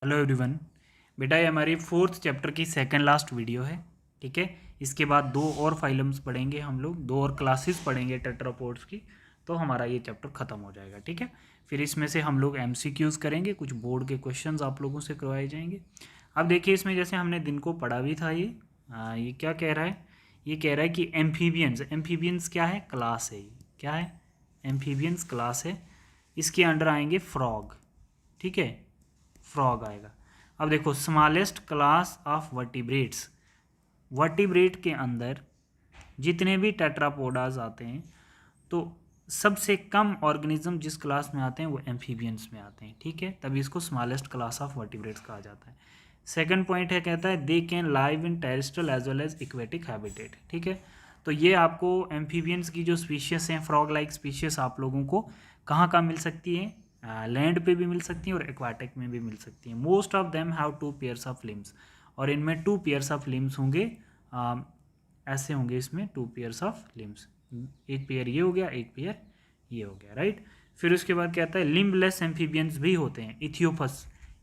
Hello everyone. बेटा ये हमारी फोर्थ चैप्टर की सेकंड लास्ट वीडियो है। ठीक है, इसके बाद दो और फाइलम्स पढ़ेंगे हम लोग, दो और क्लासेस पढ़ेंगे टेट्रापोड्स की, तो हमारा ये चैप्टर ख़त्म हो जाएगा। ठीक है, फिर इसमें से हम लोग एमसीक्यूज़ करेंगे, कुछ बोर्ड के क्वेश्चंस आप लोगों से करवाए जाएंगे। अब देखिए इसमें जैसे हमने दिन को पढ़ा भी था ये क्या कह रहा है, ये कह रहा है कि एम्फीबियंस क्या है, क्लास है। क्या है, एम्फीबियंस क्लास है। इसके अंडर आएंगे फ्रॉग। ठीक है, फ्रॉग आएगा। अब देखो smallest class of vertebrates, vertebrate के अंदर जितने भी टेट्रापोडाज आते हैं तो सबसे कम ऑर्गेनिज्म जिस क्लास में आते हैं वो एम्फीबियंस में आते हैं। ठीक है, तभी इसको स्मॉलेस्ट क्लास ऑफ वर्टिब्रेट्स कहा जाता है। सेकंड पॉइंट है, कहता है they can live in terrestrial as well as aquatic habitat. ठीक है, तो ये आपको एम्फीबियंस की जो स्पीशीज हैं, फ्रॉग लाइक स्पीशीज आप लोगों को कहाँ कहाँ मिल सकती है, लैंड पे भी मिल सकती हैं और एक्वाटिक में भी मिल सकती हैं। Most of them have 2 pairs of limbs, और इनमें 2 पेयर्स ऑफ लिम्स होंगे। ऐसे होंगे इसमें 2 पेयर्स ऑफ लिम्स, एक पेयर ये हो गया, एक पेयर ये हो गया, राइट। फिर उसके बाद कहता है लिम्बलेस एम्फीबियंस भी होते हैं।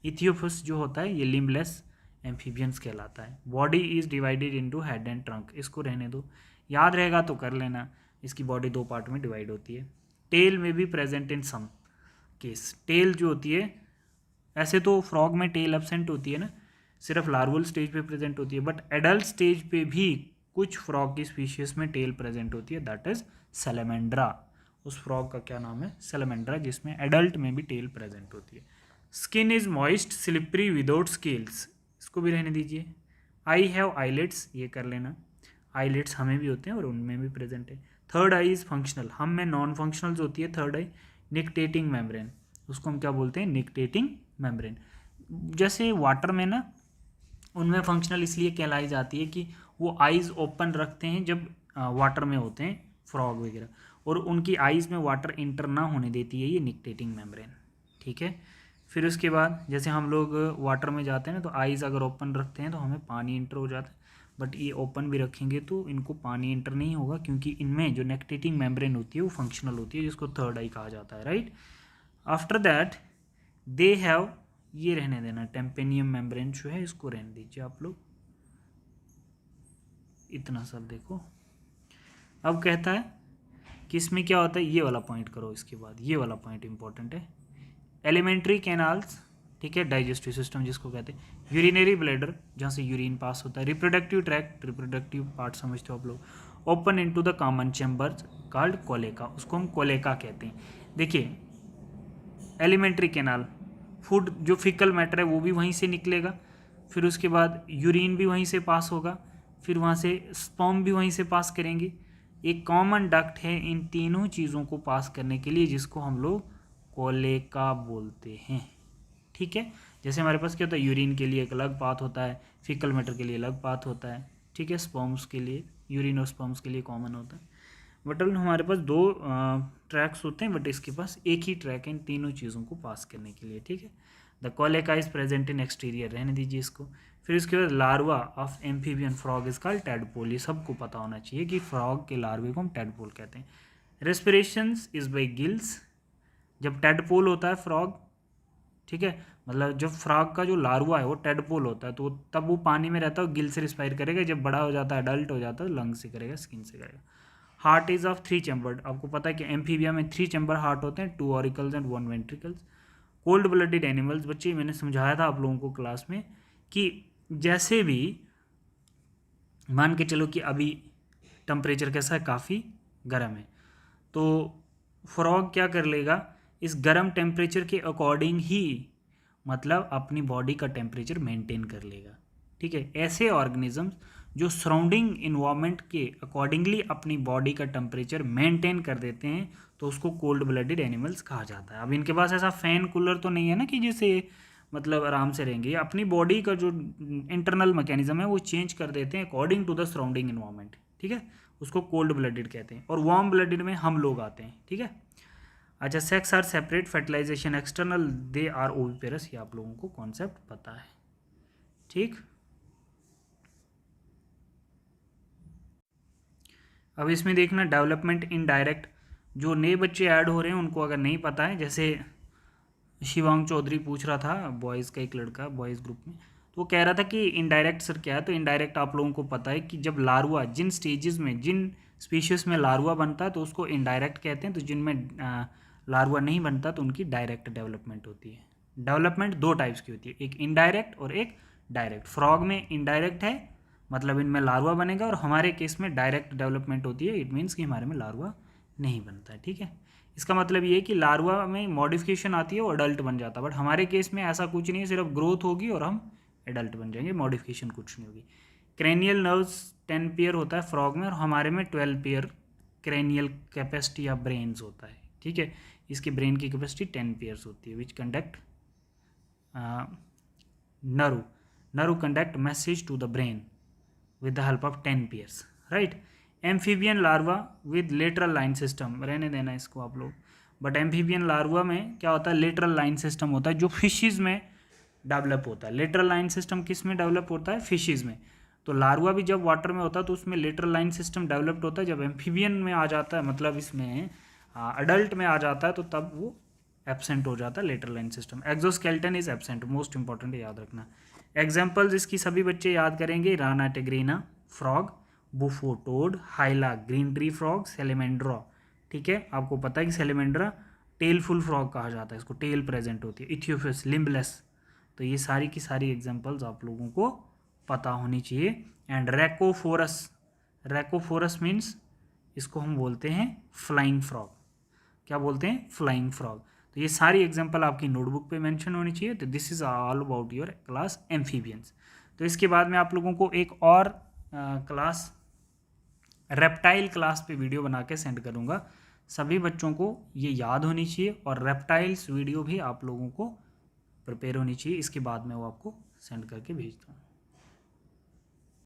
इथियोपस जो होता है ये लिम्बलेस एम्फीबियंस कहलाता है। Body is divided into head and trunk, इसको रहने दो, याद रहेगा तो कर लेना। इसकी बॉडी 2 पार्ट में डिवाइड होती है। टेल में भी present in some case, tail जो होती है, ऐसे तो फ्रॉग में टेल एब्सेंट होती है ना, सिर्फ लार्वल स्टेज पे प्रेजेंट होती है, बट एडल्ट स्टेज पे भी कुछ फ्रॉग की स्पीशीज में टेल प्रेजेंट होती है, दैट इज सैलेमेंड्रा। उस फ्रॉग का क्या नाम है, सैलेमेंड्रा, जिसमें एडल्ट में भी टेल प्रेजेंट होती है। Skin is moist slippery without scales, इसको भी रहने दीजिए। आई हैव आईलेट्स, ये कर लेना, आईलेट्स हमें भी होते हैं और उनमें भी प्रेजेंट है। थर्ड आई इज फंक्शनल, हम में नॉन फंक्शनल होती है थर्ड आई। निकटेटिंग मेम्ब्रेन, उसको हम क्या बोलते हैं, निकटेटिंग मेम्ब्रेन। जैसे वाटर में ना, उनमें फंक्शनल इसलिए कहलाई जाती है कि वो आइज़ ओपन रखते हैं जब वाटर में होते हैं फ्रॉग वगैरह, और उनकी आइज़ में वाटर इंटर ना होने देती है ये निकटेटिंग मेम्ब्रेन। ठीक है, फिर उसके बाद जैसे हम लोग वाटर में जाते हैं ना, तो आइज़ अगर ओपन रखते हैं तो हमें पानी इंटर हो जाता है, बट ये ओपन भी रखेंगे तो इनको पानी इंटर नहीं होगा, क्योंकि इनमें जो निकटेटिंग मेम्ब्रेन होती है वो फंक्शनल होती है, जिसको थर्ड आई कहा जाता है, right. After that they have, ये रहने देना, टेम्पेनियम मेम्ब्रेन जो है इसको रहने दीजिए आप लोग, इतना सब देखो। अब कहता है कि इसमें क्या होता है, ये वाला पॉइंट करो, इसके बाद ये वाला पॉइंट इंपॉर्टेंट है। एलिमेंट्री कैनाल्स, ठीक है, डाइजेस्टिव सिस्टम जिसको कहते हैं। यूरिनरी ब्लैडर, जहाँ से यूरिन पास होता है। रिप्रोडक्टिव ट्रैक्ट, रिप्रोडक्टिव पार्ट समझते हो आप लोग। Open into the common chamber called cloaca, उसको हम कोलेका कहते हैं। देखिए एलिमेंट्री कैनाल, फूड जो फिकल मैटर है वो भी वहीं से निकलेगा, फिर उसके बाद यूरिन भी वहीं से पास होगा, फिर वहाँ से स्पर्म भी वहीं से पास करेंगे। एक कॉमन डक्ट है इन तीनों चीज़ों को पास करने के लिए, जिसको हम लोग कोलेका बोलते हैं। ठीक है, जैसे हमारे पास क्या होता है, यूरिन के लिए एक अलग पाथ होता है, फिकल मैटर के लिए अलग पाथ होता है। ठीक है, स्पर्म्स के लिए, यूरिन और स्पर्म्स के लिए कॉमन होता है। मतलब हमारे पास 2 ट्रैक्स होते हैं, बट इसके पास एक ही ट्रैक है इन तीनों चीज़ों को पास करने के लिए। ठीक है, the cloaca is present in exterior, रहने दीजिए इसको। फिर इसके बाद larva of amphibian frog is called tadpole, ये सबको पता होना चाहिए कि फ्रॉग के लार्वे को हम टैडपोल कहते हैं। रेस्पिरेशंस इज बाई गिल्स, जब टैडपोल होता है फ्रॉग, ठीक है, मतलब जब फ्रॉग का जो लार्वा है वो टेडपोल होता है, तो तब वो पानी में रहता है, गिल से रिस्पायर करेगा। जब बड़ा हो जाता है, अडल्ट हो जाता है, लंग से करेगा, स्किन से करेगा। हार्ट इज ऑफ 3 चैम्बर्ड, आपको पता है कि एम्फीबिया में 3 चैम्बर हार्ट होते हैं, 2 auricles and 1 ventricles. Cold blooded animals, बच्चे मैंने समझाया था आप लोगों को क्लास में कि जैसे भी मान के चलो कि अभी टेम्परेचर कैसा है, काफ़ी गर्म है, तो फ्रॉग क्या कर लेगा, इस गर्म टेम्परेचर के अकॉर्डिंग ही मतलब अपनी बॉडी का टेम्परेचर मेंटेन कर लेगा। ठीक है, ऐसे ऑर्गेनिजम्स जो सराउंडिंग इन्वायरमेंट के अकॉर्डिंगली अपनी बॉडी का टेम्परेचर मेंटेन कर देते हैं, तो उसको कोल्ड ब्लडेड एनिमल्स कहा जाता है। अब इनके पास ऐसा फैन कूलर तो नहीं है ना कि जिससे मतलब आराम से रहेंगे, अपनी बॉडी का जो इंटरनल मैकेनिज्म है वो चेंज कर देते हैं according to the surrounding environment. ठीक है, उसको कोल्ड ब्लडेड कहते हैं, और वार्म ब्लडेड में हम लोग आते हैं। ठीक है, अच्छा, sex are separate, fertilization external, they are oviparous, ये आप लोगों को कॉन्सेप्ट पता है। ठीक, अब इसमें देखना डेवलपमेंट इन डायरेक्ट, जो नए बच्चे ऐड हो रहे हैं उनको अगर नहीं पता है, जैसे शिवांग चौधरी पूछ रहा था, बॉयज़ का एक लड़का बॉयज़ ग्रुप में, तो वो कह रहा था कि इनडायरेक्ट सर क्या है। तो इनडायरेक्ट आप लोगों को पता है कि जब लार्वा जिन स्टेजेस में, जिन स्पीशीज़ में लार्वा बनता है तो उसको इनडायरेक्ट कहते हैं, तो जिनमें लार्वा नहीं बनता तो उनकी डायरेक्ट डेवलपमेंट होती है। डेवलपमेंट दो टाइप्स की होती है, एक इनडायरेक्ट और एक डायरेक्ट। फ्रॉग में इनडायरेक्ट है, मतलब इनमें लार्वा बनेगा, और हमारे केस में डायरेक्ट डेवलपमेंट होती है। इट मीन्स कि हमारे में लार्वा नहीं बनता है, ठीक है। इसका मतलब ये है कि लार्वा में मॉडिफिकेशन आती है, वो अडल्ट बन जाता है, बट हमारे केस में ऐसा कुछ नहीं है, सिर्फ ग्रोथ होगी और हम एडल्ट बन जाएंगे, मॉडिफिकेशन कुछ नहीं होगी। क्रेनियल नर्व्स 10 पेयर होता है फ्रॉग में, और हमारे में 12 पेयर क्रेनियल कैपेसिटी या ब्रेन्स होता है, ठीक है। इसकी ब्रेन की कैपेसिटी 10 पेयर्स होती है, विच conduct nerve conduct message to the brain with the help of 10 pairs, right? Amphibian larva with lateral line system, रहने देना इसको आप लोग। बट एम्फीबियन लार्वा में क्या होता है, लेटरल लाइन सिस्टम होता है, जो फिशेज में डेवलप होता है। लेटरल लाइन सिस्टम किस में डेवलप होता है, फिशेज में। तो लार्वा भी जब वाटर में होता है तो उसमें लेटरल लाइन सिस्टम डेवलप्ड होता है। जब एम्फीबियन में आ जाता है, मतलब इसमें अडल्ट में आ जाता है, तो तब वो एब्सेंट हो जाता है lateral line system. Exoskeleton is absent, most important याद रखना। एग्जाम्पल्स इसकी सभी बच्चे याद करेंगे, Rana टेग्रीना frog, बुफोटोड, हाइला green tree frog, salamander, ठीक है। आपको पता है कि सेलेमेंड्रा टेलफुल फ्रॉग कहा जाता है, इसको टेल प्रेजेंट होती है। इथियोपिस लिम्बलेस। तो ये सारी की सारी एग्जाम्पल्स आप लोगों को पता होनी चाहिए। एंड रैकोफोरस, रैकोफोरस मीन्स इसको हम बोलते हैं फ्लाइंग फ्रॉग। क्या बोलते हैं, फ्लाइंग फ्रॉग। तो ये सारी एग्जांपल आपकी नोटबुक पे मेंशन होनी चाहिए। तो this is all about your class amphibians. तो इसके बाद में आप लोगों को एक और क्लास रेप्टाइल क्लास पे वीडियो बना के सेंड करूँगा। सभी बच्चों को ये याद होनी चाहिए, और रेप्टाइल्स वीडियो भी आप लोगों को प्रिपेयर होनी चाहिए। इसके बाद में वो आपको सेंड करके भेजता हूँ।